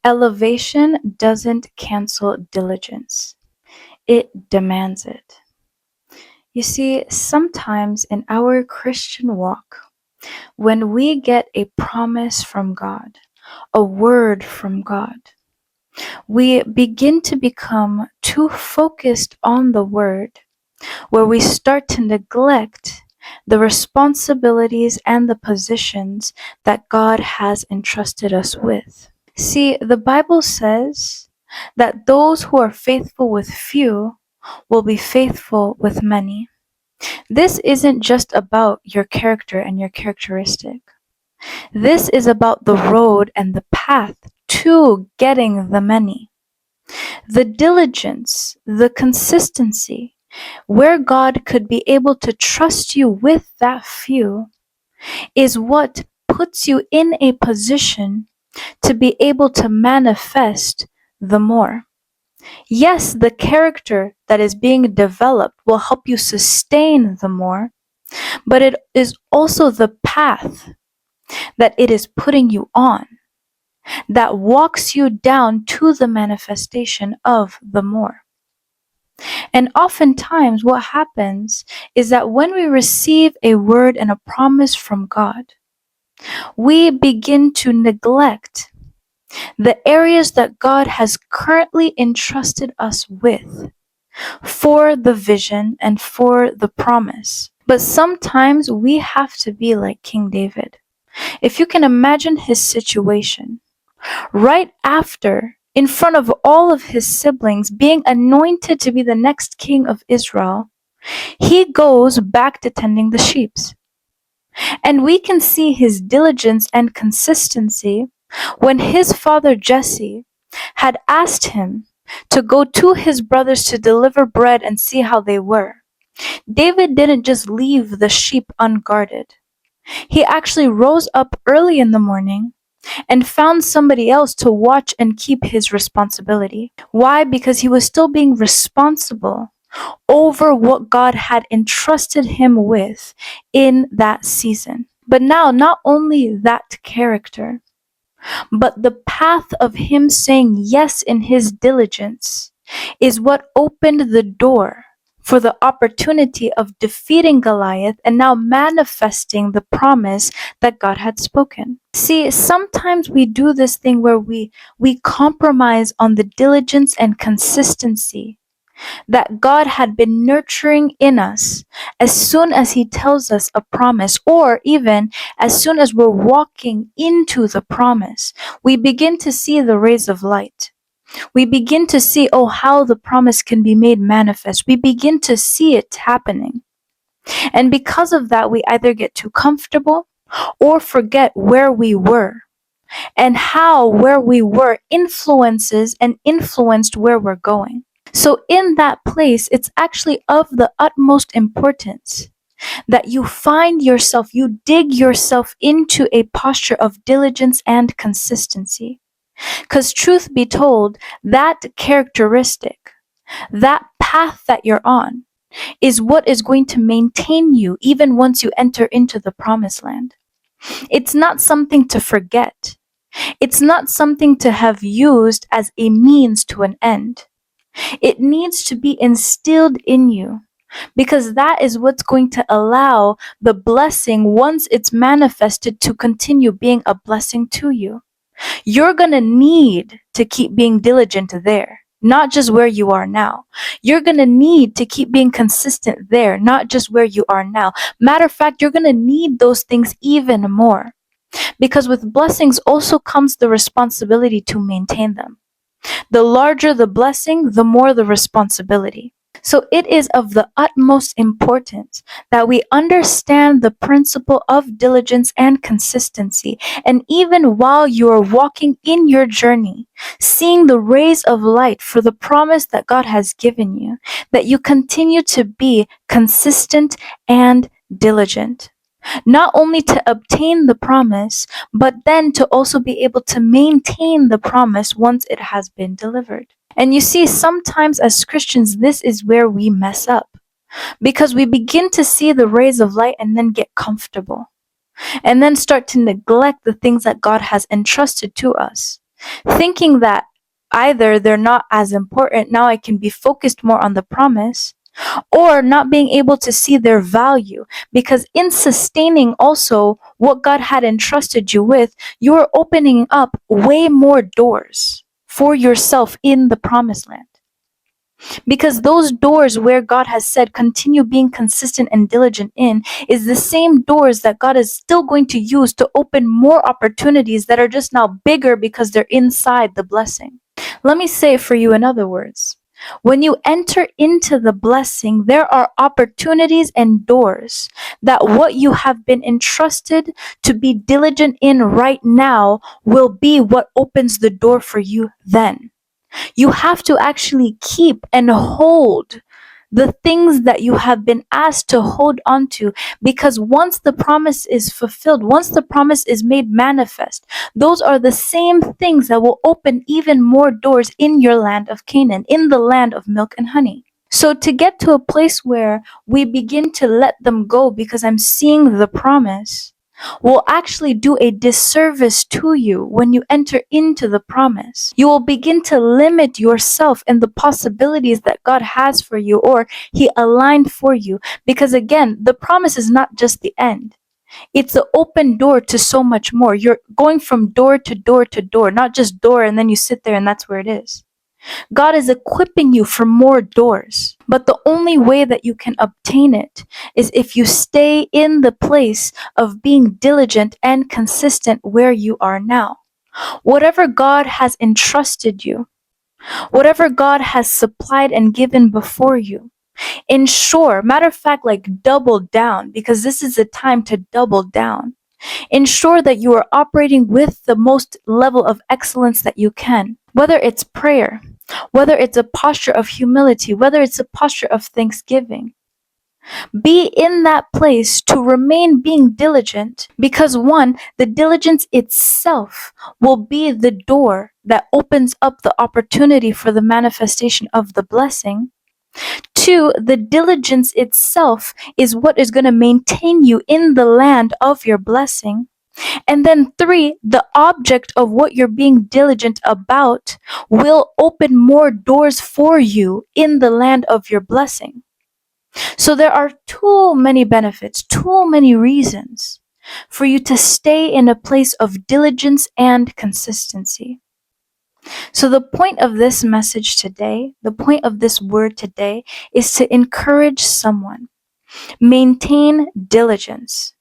Elevation doesn't cancel diligence, it demands it. You see, sometimes in our Christian walk, when we get a promise from God, a word from God, we begin to become too focused on the word, where we start to neglect the responsibilities and the positions that God has entrusted us with. See, the Bible says that those who are faithful with few will be faithful with many. This isn't just about your character and your characteristic. This is about the road and the path to getting the many. The diligence, the consistency, where God could be able to trust you with that few, is what puts you in a position to be able to manifest the more. Yes, the character that is being developed will help you sustain the more, but it is also the path that it is putting you on that walks you down to the manifestation of the more. And oftentimes, what happens is that when we receive a word and a promise from God, we begin to neglect the areas that God has currently entrusted us with for the vision and for the promise. But sometimes we have to be like King David. If you can imagine his situation, right after, in front of all of his siblings, being anointed to be the next king of Israel, he goes back to tending the sheep. And we can see his diligence and consistency when his father Jesse had asked him to go to his brothers to deliver bread and see how they were. David didn't just leave the sheep unguarded. He actually rose up early in the morning and found somebody else to watch and keep his responsibility. Why? Because he was still being responsible over what God had entrusted him with in that season. But now, not only that character, but the path of him saying yes in his diligence is what opened the door for the opportunity of defeating Goliath and now manifesting the promise that God had spoken. See, sometimes we do this thing where we compromise on the diligence and consistency that God had been nurturing in us as soon as He tells us a promise, or even as soon as we're walking into the promise, we begin to see the rays of light. We begin to see, how the promise can be made manifest. We begin to see it happening. And because of that, we either get too comfortable or forget where we were and how where we were influences and influenced where we're going. So in that place, it's actually of the utmost importance that you find yourself, you dig yourself into a posture of diligence and consistency. Because truth be told, that characteristic, that path that you're on, is what is going to maintain you even once you enter into the promised land. It's not something to forget. It's not something to have used as a means to an end. It needs to be instilled in you, because that is what's going to allow the blessing, once it's manifested, to continue being a blessing to you. You're going to need to keep being diligent there, not just where you are now. You're going to need to keep being consistent there, not just where you are now. Matter of fact, you're going to need those things even more, because with blessings also comes the responsibility to maintain them. The larger the blessing, the more the responsibility. So it is of the utmost importance that we understand the principle of diligence and consistency. And even while you are walking in your journey, seeing the rays of light for the promise that God has given you, that you continue to be consistent and diligent. Not only to obtain the promise, but then to also be able to maintain the promise once it has been delivered. And you see, sometimes as Christians, this is where we mess up, because we begin to see the rays of light and then get comfortable and then start to neglect the things that God has entrusted to us. thinking that either they're not as important, now I can be focused more on the promise, or not being able to see their value, because in sustaining also what God had entrusted you with, you're opening up way more doors for yourself in the promised land. Because those doors where God has said continue being consistent and diligent in is the same doors that God is still going to use to open more opportunities that are just now bigger because they're inside the blessing. Let me say it for you in other words. When you enter into the blessing, there are opportunities and doors that what you have been entrusted to be diligent in right now will be what opens the door for you then. You have to actually keep and hold the things that you have been asked to hold on to, because once the promise is fulfilled, once the promise is made manifest, those are the same things that will open even more doors in your land of Canaan, in the land of milk and honey. So to get to a place where we begin to let them go because I'm seeing the promise, will actually do a disservice to you when you enter into the promise. You will begin to limit yourself and the possibilities that God has for you or He aligned for you. Because again, the promise is not just the end. It's the open door to so much more. You're going from door to door to door, not just door and then you sit there and that's where it is. God is equipping you for more doors. But the only way that you can obtain it is if you stay in the place of being diligent and consistent where you are now. Whatever God has entrusted you, whatever God has supplied and given before you, ensure, matter of fact, like double down, because this is the time to double down. Ensure that you are operating with the most level of excellence that you can, whether it's prayer, whether it's a posture of humility, whether it's a posture of thanksgiving. Be in that place to remain being diligent, because one, the diligence itself will be the door that opens up the opportunity for the manifestation of the blessing. Two, the diligence itself is what is going to maintain you in the land of your blessing. And then three, the object of what you're being diligent about will open more doors for you in the land of your blessing. So there are too many benefits, too many reasons for you to stay in a place of diligence and consistency. So the point of this message today, the point of this word today, is to encourage someone. Maintain diligence.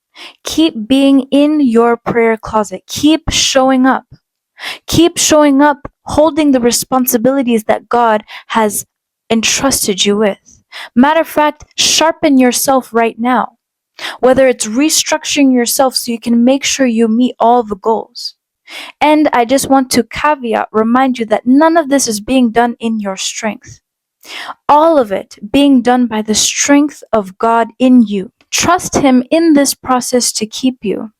Keep being in your prayer closet. Keep showing up. Keep showing up, holding the responsibilities that God has entrusted you with. Matter of fact, sharpen yourself right now. Whether it's restructuring yourself so you can make sure you meet all the goals. And I just want to remind you that none of this is being done in your strength. All of it being done by the strength of God in you. Trust Him in this process to keep you,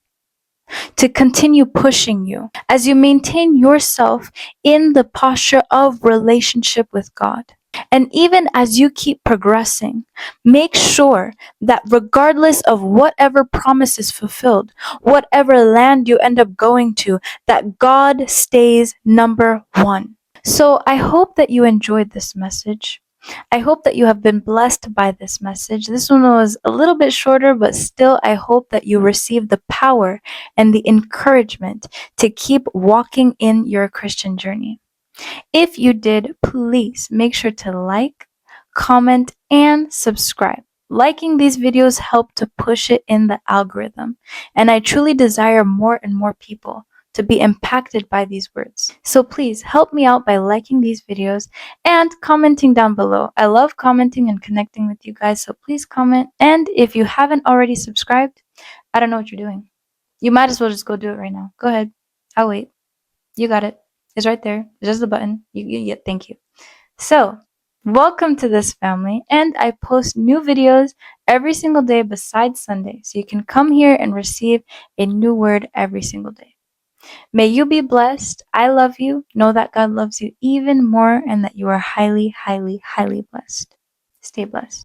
to continue pushing you as you maintain yourself in the posture of relationship with God. And even as you keep progressing, make sure that regardless of whatever promise is fulfilled, whatever land you end up going to, that God stays number one. So I hope that you enjoyed this message. I hope that you have been blessed by this message. This one was a little bit shorter, but still, I hope that you received the power and the encouragement to keep walking in your Christian journey. If you did, please make sure to like, comment, and subscribe. Liking these videos help to push it in the algorithm, and I truly desire more and more people to be impacted by these words. So please help me out by liking these videos and commenting down below. I love commenting and connecting with you guys, so please comment. And if you haven't already subscribed, I don't know what you're doing. You might as well just go do it right now. Go ahead. I'll wait. You got it. It's right there. It's just the button. Yeah, thank you. So, welcome to this family, and I post new videos every single day besides Sunday. So you can come here and receive a new word every single day. May you be blessed. I love you. Know that God loves you even more and that you are highly, highly, highly blessed. Stay blessed.